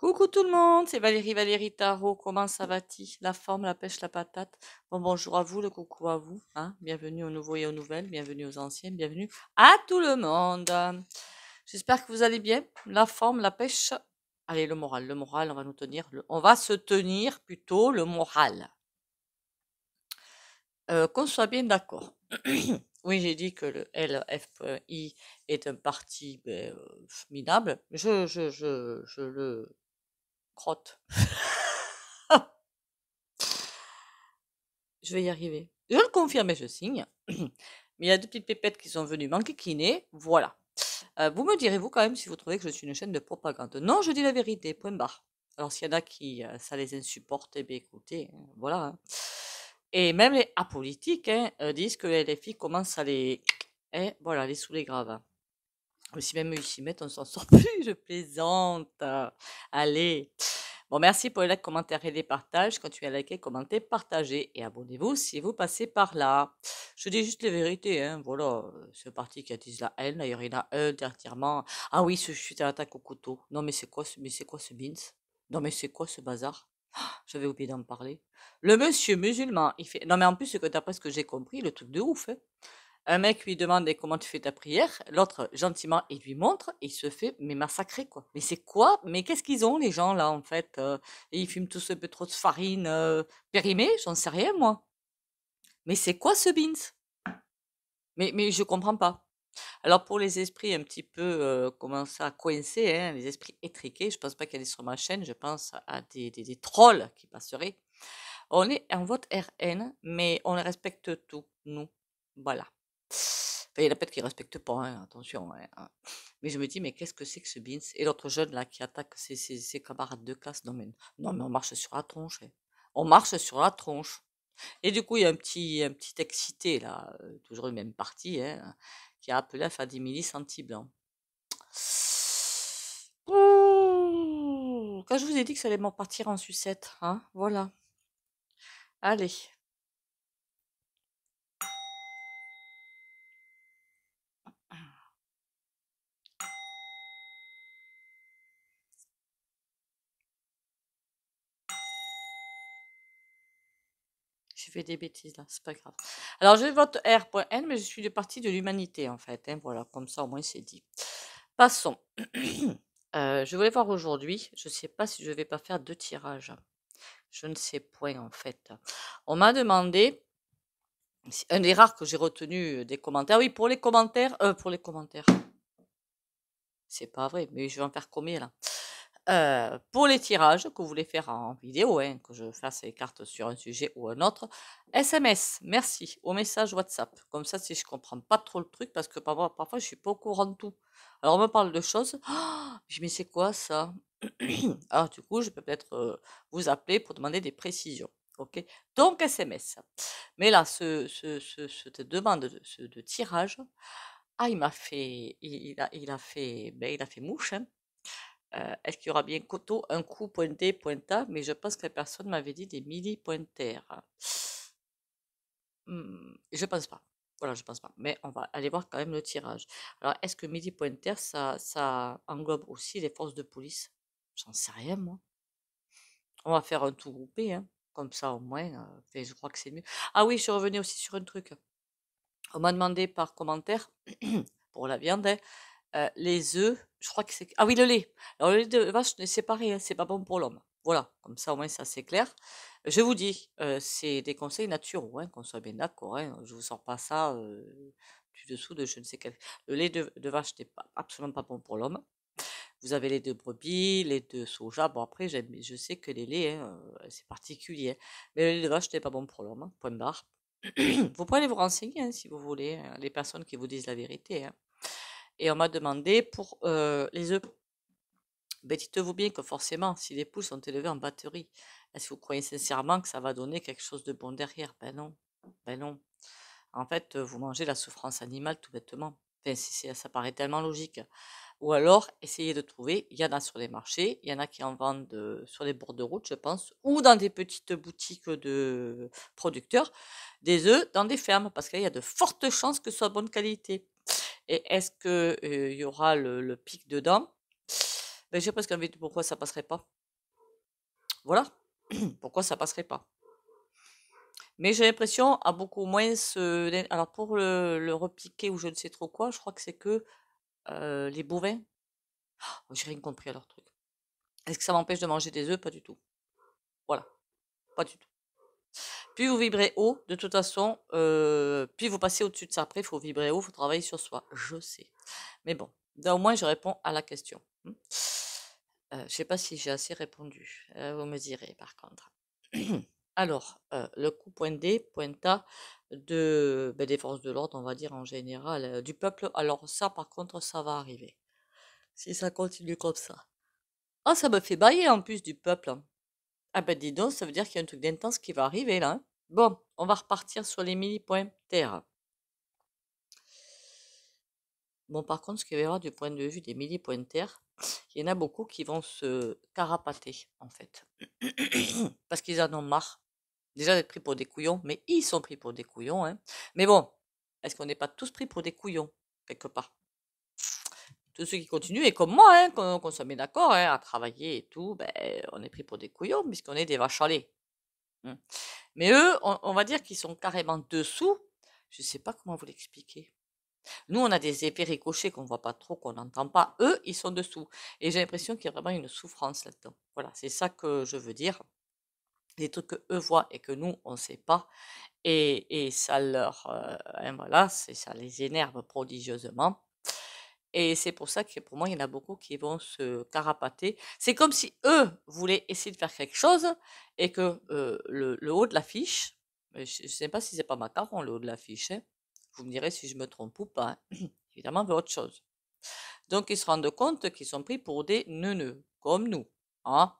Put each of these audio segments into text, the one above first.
Coucou tout le monde, c'est Valérie Tarot. Comment ça va-t-il? La forme, la pêche, la patate. Bon, bonjour à vous, le coucou à vous. Hein. Bienvenue aux nouveaux et aux nouvelles, bienvenue aux anciennes, bienvenue à tout le monde. J'espère que vous allez bien. La forme, la pêche. Allez, le moral, on va nous tenir. On va se tenir plutôt le moral. Qu'on soit bien d'accord. Oui, j'ai dit que le LFI est un parti minable. Je le crotte. Je vais y arriver. Je le confirme et je signe. Mais il y a deux petites pépettes qui sont venues m'enquiquiner. Voilà. Vous me direz-vous quand même si vous trouvez que je suis une chaîne de propagande. Non, je dis la vérité, point barre. Alors s'il y en a qui ça les insupporte, eh bien écoutez, voilà. Hein. Et même les apolitiques disent que les LFI commencent à les... voilà, les saouler grave. Hein. Mais si même eux ils s'y mettent, on s'en sort plus, je plaisante. Allez. Bon, merci pour les likes, commentaires et les partages. Continuez à liker, commenter, partager et abonnez-vous si vous passez par là. Je dis juste les vérités, hein. Voilà, c'est un parti qui attise la haine. D'ailleurs, il y en a un dernièrement. Ah oui, ce chute à l'attaque au couteau. Non, mais c'est quoi ce Beans? Non, mais c'est quoi ce bazar? J'avais oublié d'en parler. Le monsieur musulman, il fait. Non, mais en plus, c'est que d'après ce que j'ai compris, le truc de ouf, hein. Un mec lui demande comment tu fais ta prière, l'autre gentiment il lui montre, et il se fait mais massacrer quoi. Mais c'est quoi? Mais qu'est-ce qu'ils ont les gens là en fait? Et ils fument tous un peu trop de farine périmée, j'en sais rien moi. Mais c'est quoi ce beans? Mais je comprends pas. Alors pour les esprits un petit peu comment ça coincés, hein, les esprits étriqués, je pense pas qu'elle est sur ma chaîne, je pense à des trolls qui passeraient. On est en vote RN, mais on respecte tout, nous. Voilà. Enfin, il y en a peut-être qui respectent pas, hein, attention. Hein. Mais je me dis, mais qu'est-ce que c'est que ce Beans? Et l'autre jeune là qui attaque ses camarades de classe. Non, mais on marche sur la tronche. Hein. On marche sur la tronche. Et du coup, il y a un petit excité là, toujours le même parti, hein, qui a appelé à faire des milices anti-blancs. Ouh, quand je vous ai dit que ça allait m'en partir en sucette, hein, voilà. Allez. J'ai fait des bêtises là, c'est pas grave. Alors je vote R.N, mais je suis du parti de l'humanité en fait. Hein, voilà, comme ça au moins c'est dit. Passons. Je voulais voir aujourd'hui. Je ne sais pas si je vais pas faire deux tirages. Je ne sais point en fait. On m'a demandé. C'est un des rares que j'ai retenu des commentaires. Oui, pour les commentaires. Pour les commentaires. C'est pas vrai, mais je vais en faire combien là? Pour les tirages que vous voulez faire en vidéo, hein, que je fasse les cartes sur un sujet ou un autre, SMS, merci, au message WhatsApp. Comme ça, si je comprends pas trop le truc, parce que parfois je suis pas au courant de tout. Alors on me parle de choses, je dis mais c'est quoi ça? Alors du coup, je peux peut-être vous appeler pour demander des précisions. Ok? Donc SMS. Mais là, cette demande de tirage, ah, il m'a fait, il a fait mouche, hein. Est-ce qu'il y aura bien coteau, un coup pointé, pointa? Mais je pense que la personne m'avait dit des midi-pointers. Je pense pas. Voilà, je pense pas. Mais on va aller voir quand même le tirage. Alors, est-ce que midi-pointer, ça englobe aussi les forces de police? J'en sais rien, moi. On va faire un tout groupé, hein. Comme ça, au moins, enfin, je crois que c'est mieux. Ah oui, je suis revenue aussi sur un truc. On m'a demandé par commentaire, pour la viande, hein, les œufs, je crois que c'est... Ah oui, le lait. Alors, le lait de vache, c'est pareil, hein, c'est pas bon pour l'homme. Voilà, comme ça, au moins, ça, c'est clair. Je vous dis, c'est des conseils naturels, hein, qu'on soit bien d'accord. Hein, je vous sors pas ça du dessous de je ne sais quel... Le lait de vache n'est pas, absolument pas bon pour l'homme. Vous avez les de brebis, les de soja. Bon, après, je sais que les laits, hein, c'est particulier. Hein. Mais le lait de vache n'est pas bon pour l'homme, hein, point barre. Vous pouvez aller vous renseigner hein, si vous voulez, hein, les personnes qui vous disent la vérité. Hein. Et on m'a demandé pour les œufs. Ben, dites-vous bien que forcément, si les poules sont élevées en batterie, est-ce que vous croyez sincèrement que ça va donner quelque chose de bon derrière? Ben non. Ben non. En fait, vous mangez la souffrance animale tout bêtement. Enfin, ça paraît tellement logique. Ou alors, essayez de trouver, il y en a sur les marchés, il y en a qui en vendent sur les bords de route, je pense, ou dans des petites boutiques de producteurs, des œufs dans des fermes, parce qu'il y a de fortes chances que ce soit de bonne qualité. Et est-ce qu'il y aura le pic dedans? Ben, j'ai presque envie de pourquoi ça passerait pas. Voilà. Pourquoi ça passerait pas. Mais j'ai l'impression à beaucoup moins alors pour le repiquer ou je ne sais trop quoi, je crois que c'est que les bovins. Oh, j'ai rien compris à leur truc. Est-ce que ça m'empêche de manger des œufs? Pas du tout. Voilà, pas du tout. Puis vous vibrez haut, de toute façon, puis vous passez au-dessus de ça. Après, il faut vibrer haut, il faut travailler sur soi. Je sais. Mais bon, au moins je réponds à la question. Je sais pas si j'ai assez répondu. Vous me direz par contre. Alors, le coup point D, point A des forces de l'ordre, on va dire en général, du peuple. Alors ça, par contre, ça va arriver. Si ça continue comme ça. Ah, ça me fait bailler en plus du peuple, hein. Ah ben dis donc, ça veut dire qu'il y a un truc d'intense qui va arriver là, hein. Bon, on va repartir sur les mini-points terre. Bon, par contre, ce qu'il y aura du point de vue des mini-points terre, il y en a beaucoup qui vont se carapater, en fait. Parce qu'ils en ont marre. Déjà d'être pris pour des couillons, mais ils sont pris pour des couillons, hein. Mais bon, est-ce qu'on n'est pas tous pris pour des couillons, quelque part? Tous ceux qui continuent, et comme moi, hein, qu'on se met d'accord hein, à travailler et tout, ben, on est pris pour des couillons, puisqu'on est des vaches à lait. Mais eux, on va dire qu'ils sont carrément dessous. Je ne sais pas comment vous l'expliquer. Nous, on a des effets ricochets qu'on ne voit pas trop, qu'on n'entend pas. Eux, ils sont dessous. Et j'ai l'impression qu'il y a vraiment une souffrance là-dedans. Voilà, c'est ça que je veux dire. Des trucs que eux voient et que nous, on ne sait pas. Et ça leur, voilà, ça les énerve prodigieusement. Et c'est pour ça que pour moi, il y en a beaucoup qui vont se carapater. C'est comme si eux voulaient essayer de faire quelque chose et que le haut de l'affiche, je ne sais pas si c'est pas macaron le haut de l'affiche, hein. Vous me direz si je me trompe ou pas, hein. Évidemment, veut autre chose. Donc, ils se rendent compte qu'ils sont pris pour des neuneux, comme nous, hein.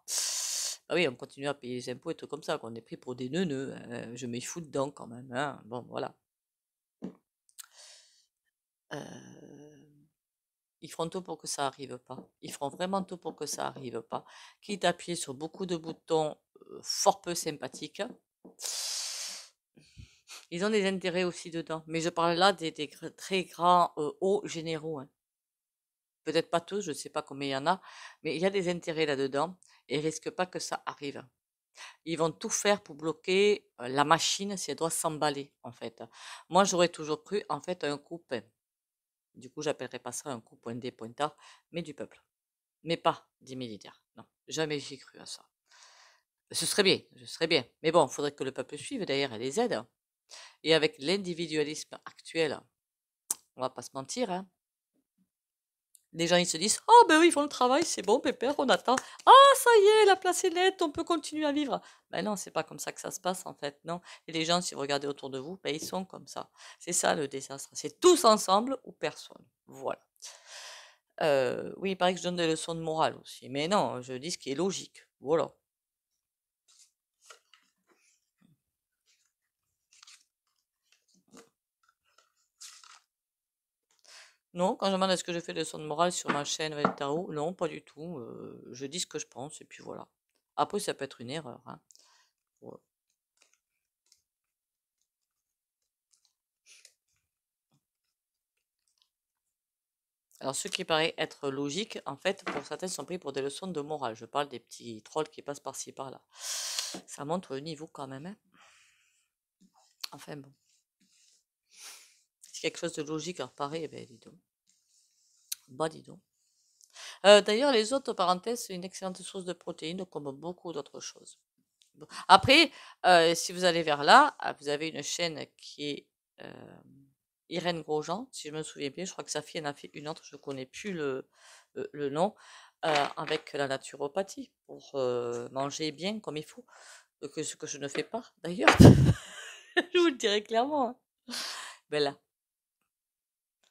Ah oui, on continue à payer les impôts et tout comme ça, qu'on est pris pour des neuneux, hein. Je m'y fous dedans quand même, hein. Bon, voilà. Ils feront tout pour que ça arrive pas. Ils feront vraiment tout pour que ça arrive pas. Quitte à appuyer sur beaucoup de boutons fort peu sympathiques. Ils ont des intérêts aussi dedans. Mais je parle là des très grands hauts généraux, hein. Peut-être pas tous, je ne sais pas combien il y en a, mais il y a des intérêts là-dedans et ils risquent pas que ça arrive. Ils vont tout faire pour bloquer la machine si elle doit s'emballer, en fait. Moi, j'aurais toujours cru, en fait, un coup. Du coup, j'appellerais pas ça un coup point D, point A, mais du peuple. Mais pas des militaires. Non, jamais j'ai cru à ça. Ce serait bien, ce serait bien. Mais bon, il faudrait que le peuple suive derrière et les aide. Et avec l'individualisme actuel, on va pas se mentir, hein. Les gens, ils se disent, oh ben oui, ils font le travail, c'est bon, pépère, on attend. Ah, ça y est, la place est nette, on peut continuer à vivre. Ben non, c'est pas comme ça que ça se passe, en fait, non. Et les gens, si vous regardez autour de vous, ben ils sont comme ça. C'est ça le désastre. C'est tous ensemble ou personne. Voilà. Oui, il paraît que je donne des leçons de morale aussi. Mais non, je dis ce qui est logique. Voilà. Non, quand je demande est-ce que je fais des leçons de morale sur ma chaîne Valet Tarot, non, pas du tout. Je dis ce que je pense et puis voilà. Après, ça peut être une erreur, hein. Voilà. Alors, ce qui paraît être logique, en fait, pour certains sont pris pour des leçons de morale. Je parle des petits trolls qui passent par-ci par-là. Ça montre le niveau quand même, hein. Enfin bon. Si quelque chose de logique leur paraît, eh ben dis donc. Bah dis donc. D'ailleurs, les autres, parenthèses, c'est une excellente source de protéines, comme beaucoup d'autres choses. Bon. Après, si vous allez vers là, vous avez une chaîne qui est Irène Grosjean, si je me souviens bien. Je crois que sa fille en a fait une autre, je ne connais plus le nom, avec la naturopathie, pour manger bien comme il faut, ce que je ne fais pas d'ailleurs. Je vous le dirai clairement, hein. Ben là,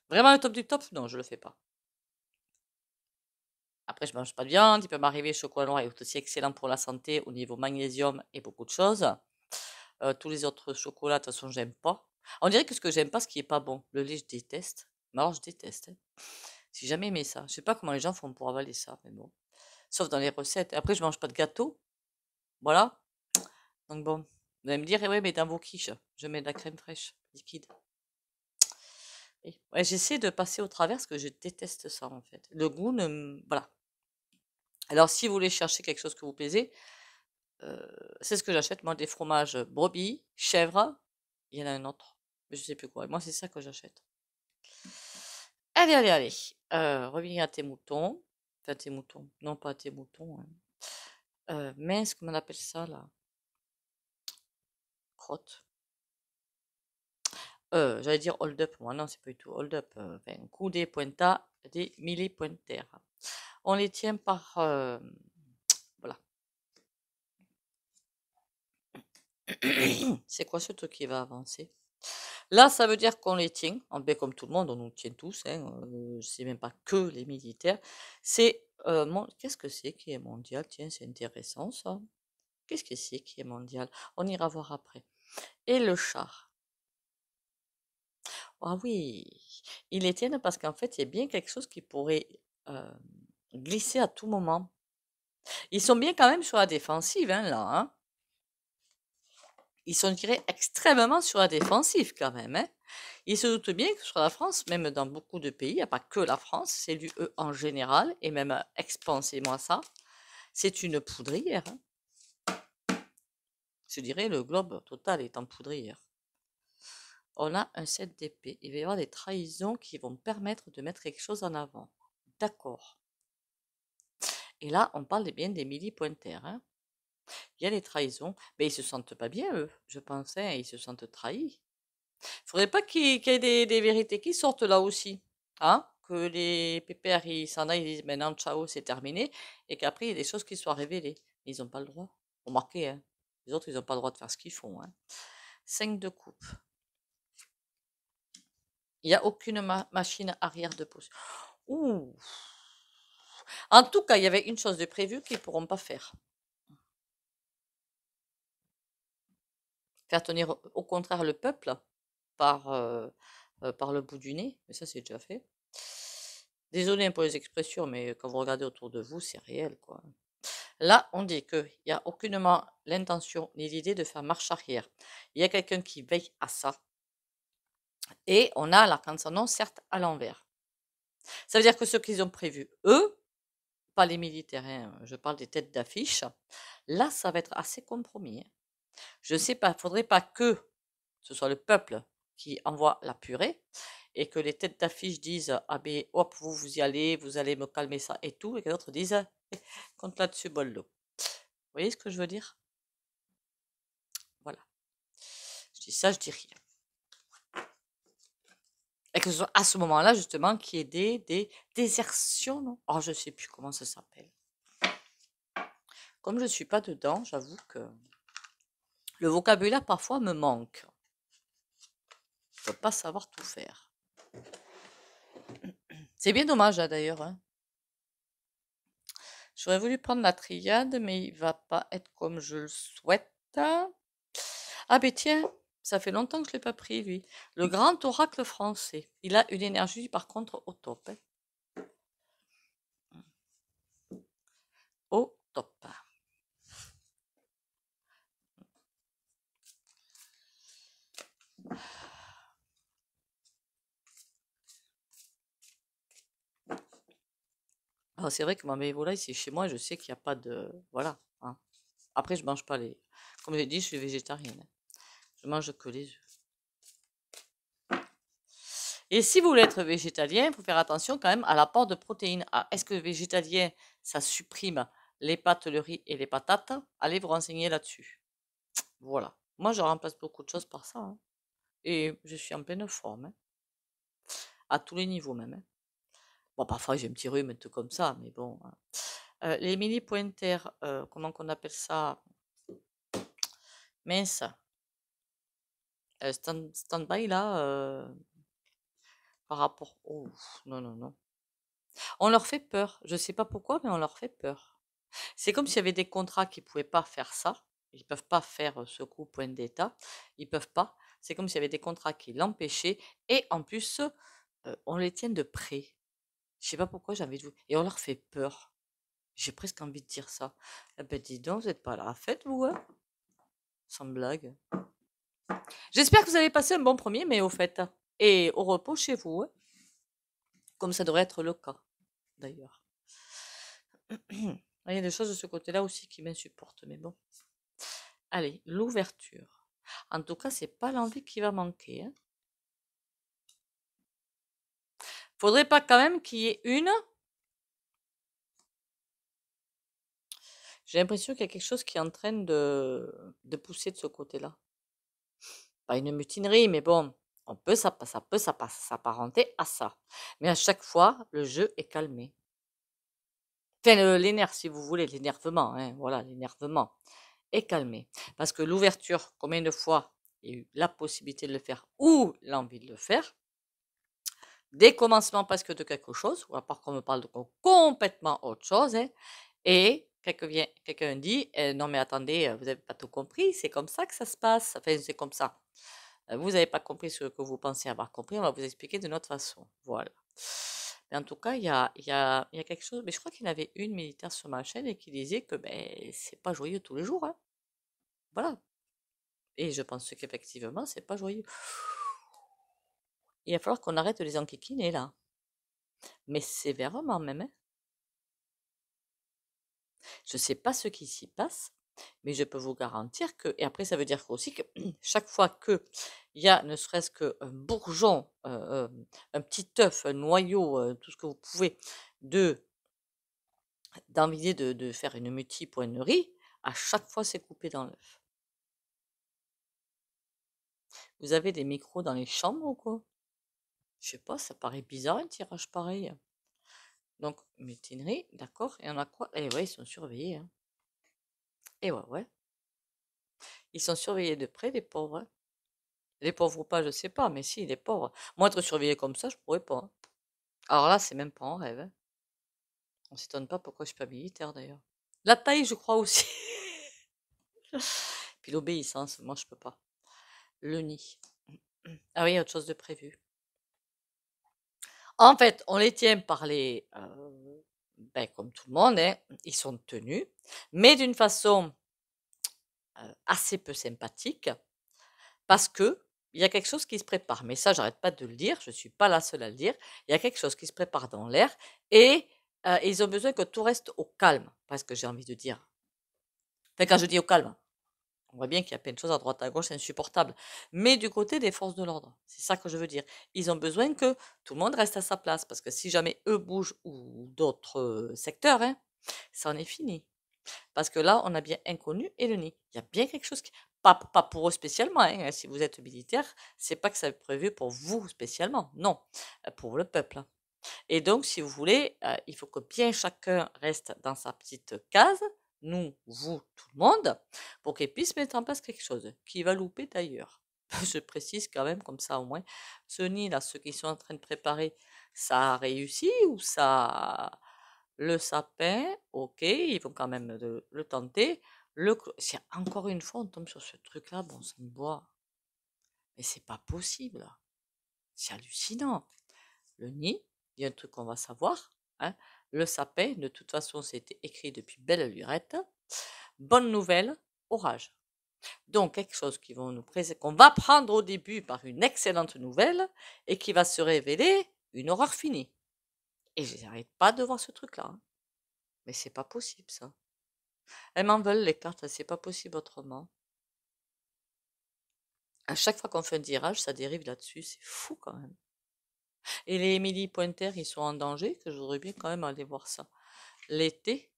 vraiment le top du top, non, je le fais pas. Après, je mange pas de viande, il peut m'arriver, le chocolat noir est aussi excellent pour la santé au niveau magnésium et beaucoup de choses. Tous les autres chocolats, de toute façon, j'aime pas. On dirait que ce que j'aime pas, ce qui est pas bon. Le lait, je déteste. Mais alors, je déteste, hein. J'ai jamais aimé ça. Je sais pas comment les gens font pour avaler ça, mais bon. Sauf dans les recettes. Après, je mange pas de gâteau. Voilà. Donc bon. Vous allez me dire, eh ouais, mais dans vos quiches, je mets de la crème fraîche, liquide. Et ouais, j'essaie de passer au travers parce que je déteste ça, en fait. Le goût, voilà. Alors, si vous voulez chercher quelque chose que vous plaisez, c'est ce que j'achète, moi, des fromages brebis, chèvre, il y en a un autre, mais je sais plus quoi. Moi, c'est ça que j'achète. Allez, allez, allez. Reviens à tes moutons. Enfin, tes moutons. Non, pas tes moutons. Mince, comment on appelle ça, là? Crotte. J'allais dire hold up. Moi, non, c'est pas du tout hold up. Enfin, coudé, pointa, des millipointers. On les tient par... voilà. C'est quoi ce truc qui va avancer? Là, ça veut dire qu'on les tient, ben, comme tout le monde, on nous tient tous, hein, c'est même pas que les militaires. C'est qu'est-ce que c'est qui est mondial? Tiens, c'est intéressant ça. Qu'est-ce que c'est qui est mondial? On ira voir après. Et le char. Ah oui, ils les tiennent parce qu'en fait, il y a bien quelque chose qui pourrait glisser à tout moment. Ils sont bien quand même sur la défensive, hein, là, hein. Ils sont, je dirais, extrêmement sur la défensive quand même, hein. Ils se doutent bien que sur la France, même dans beaucoup de pays, il n'y a pas que la France, c'est l'UE en général, et même expensez-moi ça, c'est une poudrière, hein. Je dirais le globe total est en poudrière. On a un 7 d'épée. Il va y avoir des trahisons qui vont permettre de mettre quelque chose en avant. D'accord. Et là, on parle bien des millipointers, hein. Il y a les trahisons, mais ils se sentent pas bien, eux, je pensais, ils se sentent trahis. Faudrait pas qu'il y ait des vérités qui sortent là aussi, hein? Que les pépères, ils s'en aillent, ils disent maintenant, ciao, c'est terminé, et qu'après, il y a des choses qui soient révélées. Mais ils n'ont pas le droit. Remarquez, hein? Les autres, ils n'ont pas le droit de faire ce qu'ils font, hein? 5 de coupe. Il n'y a aucune machine arrière de pause. Ouh! En tout cas, il y avait une chose de prévue qu'ils ne pourront pas faire. Faire tenir au contraire le peuple par, par le bout du nez, mais ça c'est déjà fait. Désolé pour les expressions, mais quand vous regardez autour de vous, c'est réel, quoi. Là, on dit qu'il n'y a aucunement l'intention ni l'idée de faire marche arrière. Il y a quelqu'un qui veille à ça. Et on a l'arc-en-ciel, certes, à l'envers. Ça veut dire que ce qu'ils ont prévu, eux, pas les militaires, hein, je parle des têtes d'affiche, là, ça va être assez compromis, hein. Je ne sais pas, il ne faudrait pas que ce soit le peuple qui envoie la purée et que les têtes d'affiche disent ah ben hop vous y allez, vous allez me calmer ça et tout, et que d'autres disent compte là-dessus bol d'eau. Vous voyez ce que je veux dire? Voilà. Je dis ça, je dis rien. Et que ce soit à ce moment-là justement qu'il y ait des désertions, non? Oh, je sais plus comment ça s'appelle. Comme je ne suis pas dedans, j'avoue que le vocabulaire parfois me manque. Je ne peux pas savoir tout faire. C'est bien dommage d'ailleurs, hein. J'aurais voulu prendre la triade, mais il va pas être comme je le souhaite. Ah ben tiens, ça fait longtemps que je l'ai pas pris, lui. Le grand oracle français. Il a une énergie, par contre, au top, hein. Au top. Alors c'est vrai que ma volaille, c'est chez moi, je sais qu'il n'y a pas de... Voilà, hein. Après, je mange pas les... Comme j'ai dit, je suis végétarienne, hein. Je mange que les œufs. Et si vous voulez être végétalien, il faut faire attention quand même à l'apport de protéines. Ah, est-ce que végétalien, ça supprime les pâtes, le riz et les patates? Allez vous renseigner là-dessus. Voilà. Moi, je remplace beaucoup de choses par ça, hein. Et je suis en pleine forme, hein. À tous les niveaux même, hein. Bon, parfois j'ai un petit rhume, tout comme ça, mais bon, hein. Les mini pointers, comment qu'on appelle ça? Mince. Stand-by là, par rapport. Oh, non, non, non. On leur fait peur. Je sais pas pourquoi, mais on leur fait peur. C'est comme s'il y avait des contrats qui pouvaient pas faire ça. Ils peuvent pas faire ce coup point d'état. Ils peuvent pas. C'est comme s'il y avait des contrats qui l'empêchaient. Et en plus, on les tient de près. Je sais pas pourquoi j'ai envie de vous. Et on leur fait peur. J'ai presque envie de dire ça. Eh ben dis donc, vous n'êtes pas à la fête, vous, hein? Sans blague. J'espère que vous avez passé un bon premier mai, au fait. Et au repos chez vous, hein? Comme ça devrait être le cas, d'ailleurs. Il y a des choses de ce côté-là aussi qui m'insupportent, mais bon. Allez, l'ouverture. En tout cas, c'est pas l'envie qui va manquer, hein. Faudrait pas quand même qu'il y ait une. J'ai l'impression qu'il y a quelque chose qui est en train de pousser de ce côté-là. Pas une mutinerie, mais bon, ça peut s'apparenter à ça. Mais à chaque fois, le jeu est calmé. Enfin, l'énerve, si vous voulez, l'énervement, hein, voilà, l'énervement est calmé. Parce que l'ouverture, combien de fois il y a eu la possibilité de le faire ou l'envie de le faire, des commencements presque de quelque chose, ou à part qu'on me parle de complètement autre chose, hein, et quelqu'un dit non, mais attendez, vous n'avez pas tout compris, c'est comme ça que ça se passe. Enfin, c'est comme ça. Vous n'avez pas compris ce que vous pensez avoir compris, on va vous expliquer de notre façon. Voilà. Mais en tout cas, il y a quelque chose. Mais je crois qu'il y en avait une militaire sur ma chaîne et qui disait que ben, c'est pas joyeux tous les jours, hein. Voilà. Et je pense qu'effectivement, c'est pas joyeux. Il va falloir qu'on arrête de les enquiquiner là. Mais sévèrement même, hein. Je ne sais pas ce qui s'y passe, mais je peux vous garantir que, et après ça veut dire aussi que chaque fois qu'il y a ne serait-ce qu'un bourgeon, un petit œuf, un noyau, tout ce que vous pouvez, de d'envie de faire une multi-poinerie, à chaque fois c'est coupé dans l'œuf. Vous avez des micros dans les chambres ou quoi? Je sais pas, ça paraît bizarre un tirage pareil. Donc, mutinerie, d'accord, et on a quoi? Eh ouais, ils sont surveillés, hein. Et ouais, ouais. Ils sont surveillés de près, les pauvres, hein. Les pauvres ou pas, je sais pas, mais si, les pauvres. Moi, être surveillé comme ça, je pourrais pas, hein. Alors là, c'est même pas en rêve, hein. On s'étonne pas pourquoi je suis pas militaire d'ailleurs. La taille, je crois aussi. Puis l'obéissance, moi, je peux pas. Le nid. Ah oui, autre chose de prévu. En fait, on les tient par les, ben, comme tout le monde, hein, ils sont tenus, mais d'une façon assez peu sympathique, parce que il y a quelque chose qui se prépare. Mais ça, j'arrête pas de le dire, je suis pas la seule à le dire. Il y a quelque chose qui se prépare dans l'air et ils ont besoin que tout reste au calme, parce que j'ai envie de dire. Enfin, quand je dis au calme, on voit bien qu'il y a plein de choses à droite à gauche, c'est insupportable. Mais du côté des forces de l'ordre, c'est ça que je veux dire. Ils ont besoin que tout le monde reste à sa place, parce que si jamais eux bougent ou d'autres secteurs, hein, ça en est fini. Parce que là, on a bien inconnu et le nid. Il y a bien quelque chose qui. Pas pour eux spécialement, hein. Si vous êtes militaire, c'est pas que ça est prévu pour vous spécialement. Non, pour le peuple, hein. Et donc, si vous voulez, il faut que bien chacun reste dans sa petite case, nous, vous, tout le monde, pour qu'ils puissent mettre en place quelque chose qui va louper d'ailleurs. Je précise quand même, comme ça au moins, ce nid-là, ceux qui sont en train de préparer, ça a réussi ou ça. Le sapin, ok, ils vont quand même le tenter. Si encore une fois on tombe sur ce truc-là, bon sang de bois, mais c'est pas possible. C'est hallucinant. Le nid, il y a un truc qu'on va savoir, hein. Le sapin, de toute façon, c'était écrit depuis belle lurette. Bonne nouvelle, orage. Donc quelque chose qu'on va prendre au début par une excellente nouvelle et qui va se révéler une horreur finie. Et je n'arrête pas de voir ce truc-là, hein. Mais c'est pas possible ça. Elles m'en veulent les cartes, c'est pas possible autrement. À chaque fois qu'on fait un tirage, ça dérive là-dessus, c'est fou quand même. Et les Émilie Pointer, ils sont en danger, que je voudrais bien quand même aller voir ça. L'été,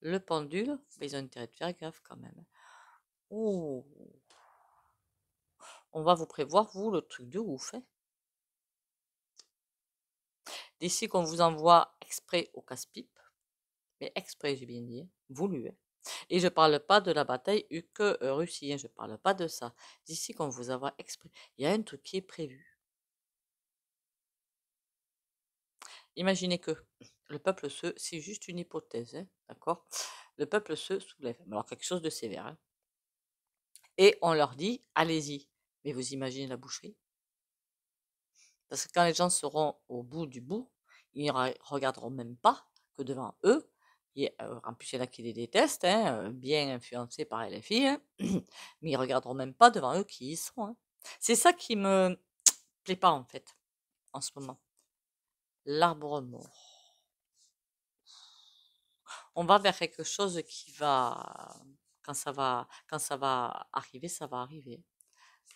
le pendule, ils ont intérêt de faire gaffe quand même. Ouh. On va vous prévoir, vous, le truc de ouf, hein. D'ici qu'on vous envoie exprès au casse-pipe, mais exprès, j'ai bien dit, voulu, hein. Et je parle pas de la bataille Russie, hein, je parle pas de ça. D'ici qu'on vous envoie exprès, il y a un truc qui est prévu. Imaginez que le peuple c'est juste une hypothèse, hein, d'accord? Le peuple se soulève, mais alors quelque chose de sévère, hein, et on leur dit, allez-y. Mais vous imaginez la boucherie? Parce que quand les gens seront au bout du bout, ils ne regarderont même pas que devant eux, en plus il y en a qui les détestent, hein, bien influencés par LFI, hein, mais ils regarderont même pas devant eux qui ils sont, hein. C'est ça qui me plaît pas en fait, en ce moment. L'arbre mort. On va vers quelque chose qui va, quand ça va arriver, ça va arriver.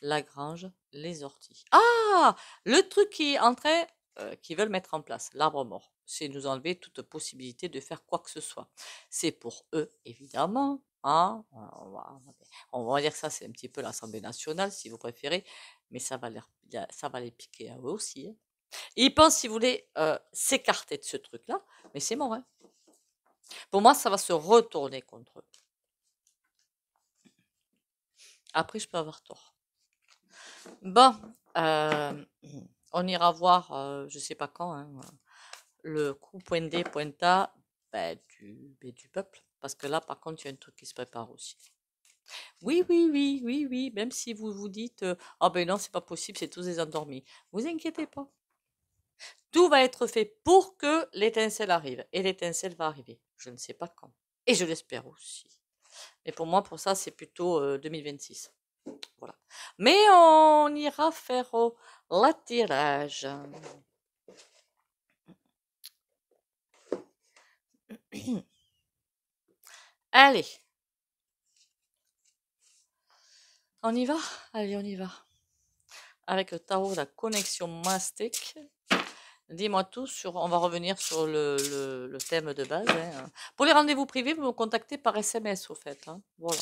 La grange, les orties. Ah! Le truc qui est en train, qu'ils veulent mettre en place, l'arbre mort, c'est nous enlever toute possibilité de faire quoi que ce soit. C'est pour eux, évidemment, hein. On va dire que ça, c'est un petit peu l'Assemblée nationale, si vous préférez, mais ça va les piquer à eux aussi, hein. Ils pensent, si vous voulez, s'écarter de ce truc-là, mais c'est mort, hein. Pour moi, ça va se retourner contre eux. Après, je peux avoir tort. Bon, on ira voir, je sais pas quand, hein, le coup pointé pointa du peuple. Parce que là, par contre, il y a un truc qui se prépare aussi. Oui, oui, oui, oui, oui, même si vous vous dites, ah ben non, c'est pas possible, c'est tous des endormis. Vous inquiétez pas. Tout va être fait pour que l'étincelle arrive. Et l'étincelle va arriver. Je ne sais pas quand. Et je l'espère aussi. Mais pour moi, pour ça, c'est plutôt 2026. Voilà. Mais on ira faire l'attirage. Allez, on y va? Allez, on y va. Avec le tarot de la connexion mastic. Dis-moi tout sur. On va revenir sur le thème de base, hein. Pour les rendez-vous privés, vous me contactez par SMS, au fait, hein. Voilà.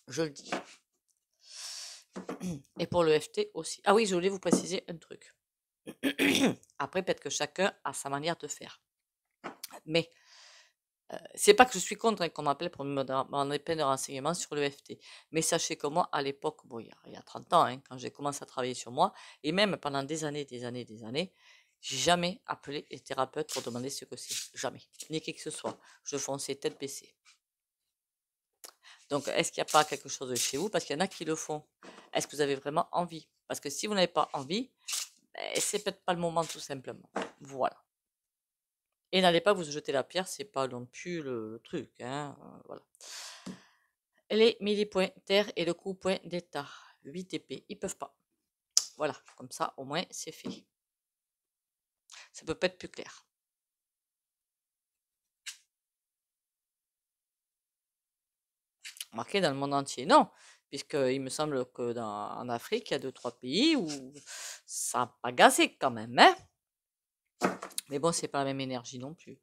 Je le dis. Et pour le FT aussi. Ah oui, je voulais vous préciser un truc. Après, peut-être que chacun a sa manière de faire. Mais c'est pas que je suis contre, hein, qu'on m'appelle pour me demander plein de renseignements sur le FT. Mais sachez que moi, à l'époque, bon, il y a 30 ans, hein, quand j'ai commencé à travailler sur moi, et même pendant des années, j'ai jamais appelé les thérapeutes pour demander ce que c'est. Jamais. Ni qui que ce soit. Je fonçais tête baissée. Donc, est-ce qu'il n'y a pas quelque chose de chez vous? Parce qu'il y en a qui le font. Est-ce que vous avez vraiment envie? Parce que si vous n'avez pas envie, c'est peut-être pas le moment, tout simplement. Voilà. Et n'allez pas vous jeter la pierre, c'est pas non plus le truc, hein, voilà. Les millipoints terre et le coup point d'état. 8 épées, ils peuvent pas. Voilà, comme ça, au moins, c'est fait. Ça peut pas être plus clair. Marqué dans le monde entier, non. Puisqu'il me semble que en Afrique, il y a 2-3 pays où ça n'a pas gazé quand même, hein. Mais bon, c'est pas la même énergie non plus.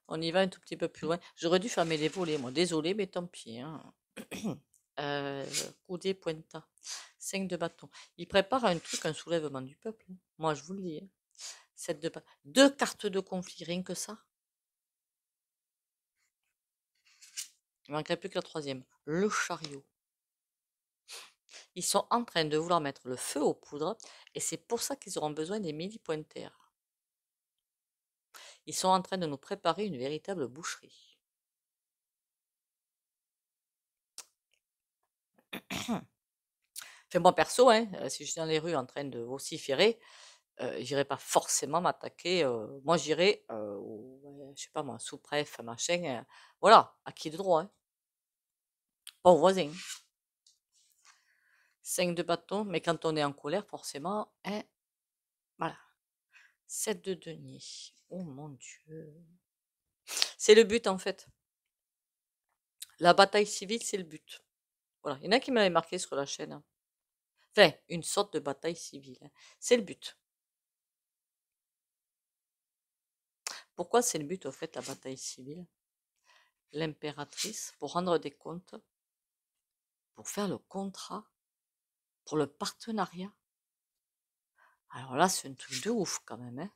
On y va un tout petit peu plus loin. J'aurais dû fermer les volets, moi. Désolé, mais tant pis, hein. Coudé pointa. 5 de bâton. Il prépare un truc, un soulèvement du peuple, hein. Moi, je vous le dis, hein. 7 de bâton. 2 cartes de conflit, rien que ça. Il ne manquerait plus que la troisième. Le chariot. Ils sont en train de vouloir mettre le feu aux poudres et c'est pour ça qu'ils auront besoin des midi-pointeurs. Ils sont en train de nous préparer une véritable boucherie. Enfin, moi perso, hein, si je suis dans les rues en train de vociférer, j'irai pas forcément m'attaquer. Moi, j'irai, je sais pas moi, sous-préf, machin, voilà, à qui de droit, hein. Pas au voisin. 5 de bâton, mais quand on est en colère, forcément, hein, voilà. 7 de denier. Oh mon Dieu. C'est le but en fait. La bataille civile, c'est le but. Voilà. Il y en a qui m'avaient marqué sur la chaîne, hein. Enfin, une sorte de bataille civile, hein. C'est le but. Pourquoi c'est le but, au fait, la bataille civile? L'impératrice, pour rendre des comptes, pour faire le contrat, pour le partenariat. Alors là, c'est un truc de ouf quand même, hein.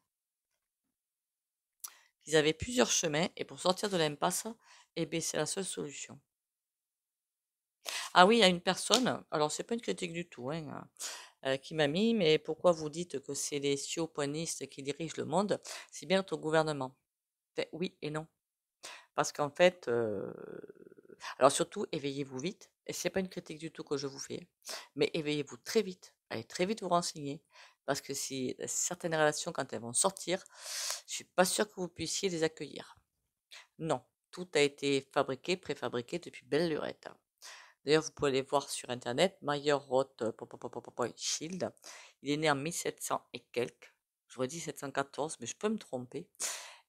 Ils avaient plusieurs chemins et pour sortir de l'impasse, eh bien, c'est la seule solution. Ah oui, il y a une personne, alors c'est pas une critique du tout, hein, qui m'a mis, mais pourquoi vous dites que c'est les sioponistes qui dirigent le monde? C'est bien notre gouvernement. Fait, oui et non. Parce qu'en fait, alors surtout, éveillez-vous vite. Et c'est pas une critique du tout que je vous fais, mais éveillez-vous très vite. Allez très vite vous renseigner. Parce que si certaines relations, quand elles vont sortir, je suis pas sûre que vous puissiez les accueillir. Non, tout a été fabriqué, préfabriqué depuis belle lurette, hein. D'ailleurs, vous pouvez aller voir sur internet, Mayer Roth Shield. Il est né en 1700 et quelques. J'aurais dit 714, mais je peux me tromper.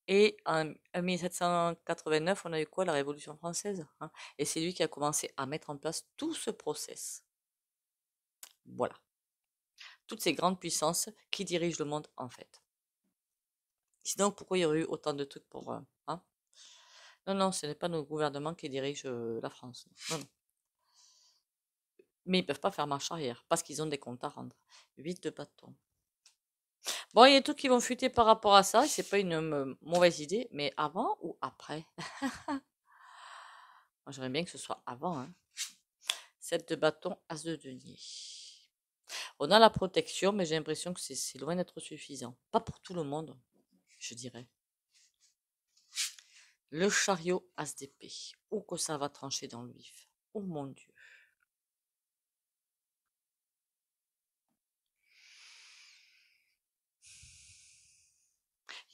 Et en 1789, on a eu quoi? La Révolution française, hein. Et c'est lui qui a commencé à mettre en place tout ce process. Voilà. Toutes ces grandes puissances qui dirigent le monde, en fait. Sinon, pourquoi il y aurait eu autant de trucs pour... hein? Non, non, ce n'est pas nos gouvernements qui dirigent la France. Non, non. Mais ils peuvent pas faire marche arrière, parce qu'ils ont des comptes à rendre. 8 de bâton. Bon, il y a tout qui vont fuiter par rapport à ça, et c'est pas une mauvaise idée, mais avant ou après? Moi, j'aimerais bien que ce soit avant, hein. 7 de bâton, as de denier. On a la protection, mais j'ai l'impression que c'est loin d'être suffisant. Pas pour tout le monde, je dirais. Le chariot, as d'épée. Ou que ça va trancher dans le vif. Oh mon Dieu.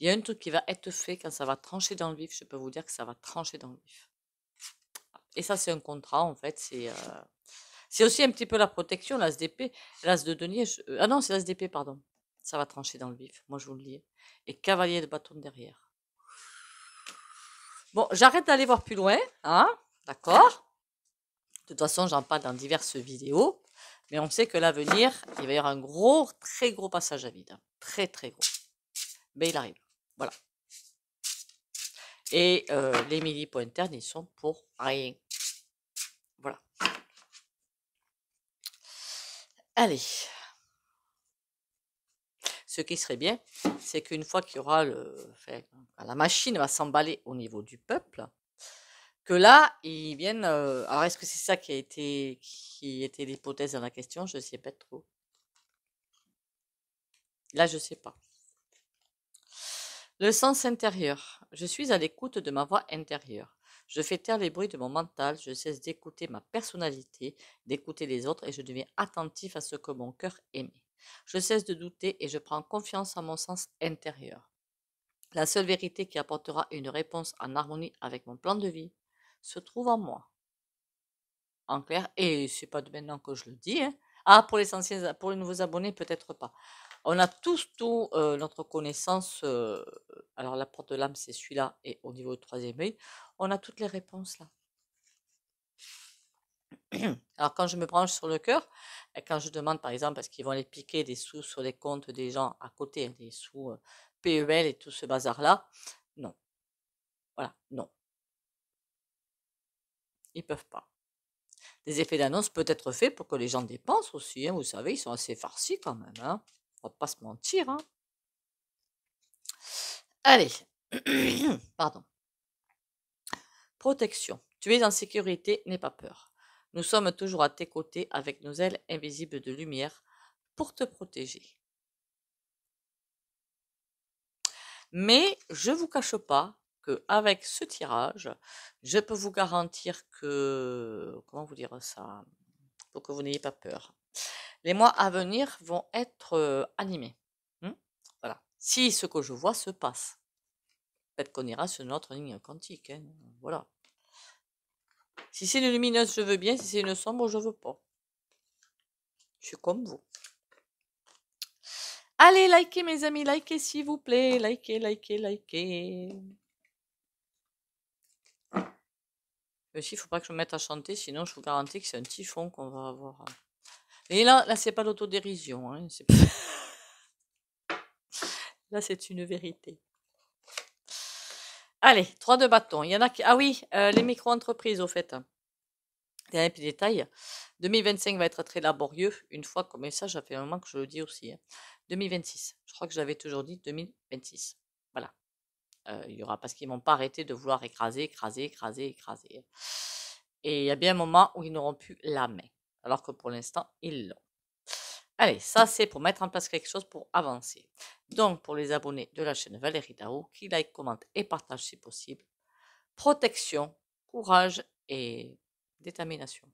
Il y a un truc qui va être fait quand ça va trancher dans le vif. Je peux vous dire que ça va trancher dans le vif. Et ça, c'est un contrat, en fait. C'est aussi un petit peu la protection, l'as d'épée. L'as de denier. Ah non, c'est l'as d'épée, pardon. Ça va trancher dans le vif. Moi, je vous le dis. Et cavalier de bâton derrière. Bon, j'arrête d'aller voir plus loin, hein, d'accord? De toute façon, j'en parle dans diverses vidéos, mais on sait que l'avenir, il va y avoir un gros, très gros passage à vide, très très gros. Mais il arrive, voilà. Et les millipoints internes, ils sont pour rien. Voilà. Allez. Ce qui serait bien, c'est qu'une fois qu'il y aura la machine va s'emballer au niveau du peuple, que là, ils viennent. Alors, est-ce que c'est ça qui était l'hypothèse dans la question? Je ne sais pas trop. Là, je ne sais pas. Le sens intérieur. Je suis à l'écoute de ma voix intérieure. Je fais taire les bruits de mon mental, je cesse d'écouter ma personnalité, d'écouter les autres et je deviens attentif à ce que mon cœur aimait. Je cesse de douter et je prends confiance en mon sens intérieur. La seule vérité qui apportera une réponse en harmonie avec mon plan de vie se trouve en moi. En clair, et c'est pas de maintenant que je le dis, hein. Ah, pour les anciens, pour les nouveaux abonnés, peut-être pas. On a tous tout notre connaissance. Alors la porte de l'âme, c'est celui-là, et au niveau du troisième œil, on a toutes les réponses là. Alors quand je me branche sur le cœur, et quand je demande par exemple, parce qu'ils vont aller piquer des sous sur les comptes des gens à côté, hein, des sous PEL et tout ce bazar-là, non. Voilà, non, ils peuvent pas. Des effets d'annonce peuvent être faits pour que les gens dépensent aussi, hein, vous savez, ils sont assez farcis quand même, hein. On va pas se mentir, hein. Allez, pardon. Protection. Tu es en sécurité, n'aie pas peur. Nous sommes toujours à tes côtés avec nos ailes invisibles de lumière pour te protéger. Mais je vous cache pas que avec ce tirage, je peux vous garantir que, comment vous dire ça, pour que vous n'ayez pas peur. Les mois à venir vont être animés. Voilà. Si ce que je vois se passe. Peut-être qu'on ira sur notre ligne quantique, hein. Voilà. Si c'est une lumineuse, je veux bien. Si c'est une sombre, je veux pas. Je suis comme vous. Allez, likez mes amis, likez s'il vous plaît. Likez, likez, likez. Aussi, il ne faut pas que je me mette à chanter, sinon je vous garantis que c'est un typhon qu'on va avoir. Et là c'est pas l'autodérision, hein. Là, c'est une vérité. Allez, 3 de bâton. Il y en a qui... Ah oui, les micro-entreprises, au fait. Dernier petit détail. 2025 va être très laborieux. Une fois, comme ça, ça fait un moment que je le dis aussi, hein. 2026. Je crois que je l'avais toujours dit, 2026. Voilà. Il y aura, parce qu'ils ne vont pas arrêter de vouloir écraser, écraser, écraser, écraser. Et il y a bien un moment où ils n'auront plus la main. Alors que pour l'instant, ils l'ont. Allez, ça c'est pour mettre en place quelque chose pour avancer. Donc, pour les abonnés de la chaîne Valérie Dao, qui like, commente et partage si possible. Protection, courage et détermination.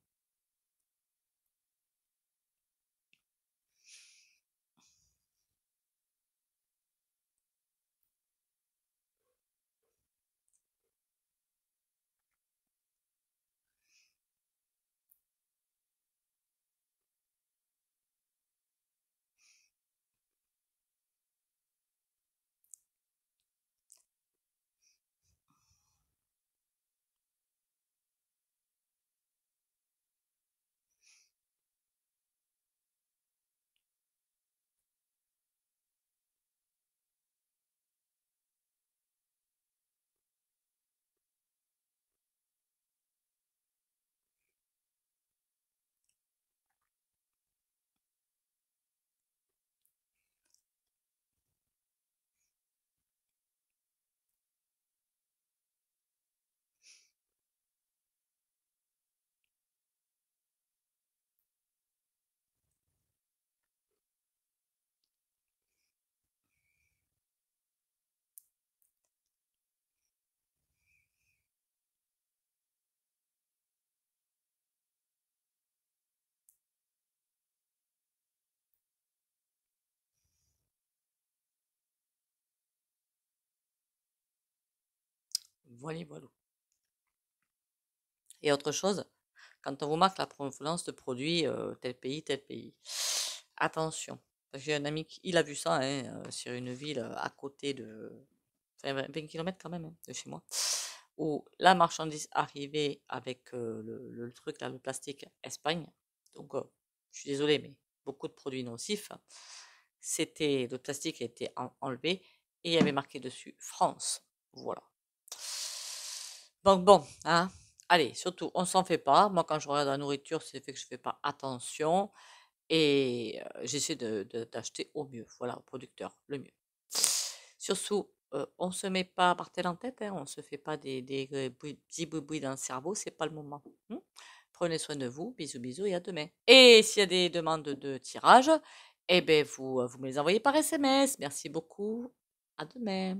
Voilà, voilà. Et autre chose, quand on vous marque la provenance de produits tel pays, attention. J'ai un ami il a vu ça hein, sur une ville à côté de enfin, 20 km quand même hein, de chez moi, où la marchandise arrivait avec le truc là, le plastique Espagne. Donc, je suis désolée, mais beaucoup de produits nocifs. C'était le plastique a été enlevé et il y avait marqué dessus France. Voilà. Donc bon, hein. Allez, surtout, on s'en fait pas. Moi, quand je regarde la nourriture, c'est fait que je fais pas attention et j'essaie d'acheter au mieux. Voilà, au producteur, le mieux. Sur ce, on se met pas par tête en tête, hein, on se fait pas des petits boubouis dans le cerveau, c'est pas le moment. Prenez soin de vous, bisous bisous et à demain. Et s'il y a des demandes de tirage, eh ben vous me les envoyez par SMS. Merci beaucoup. À demain.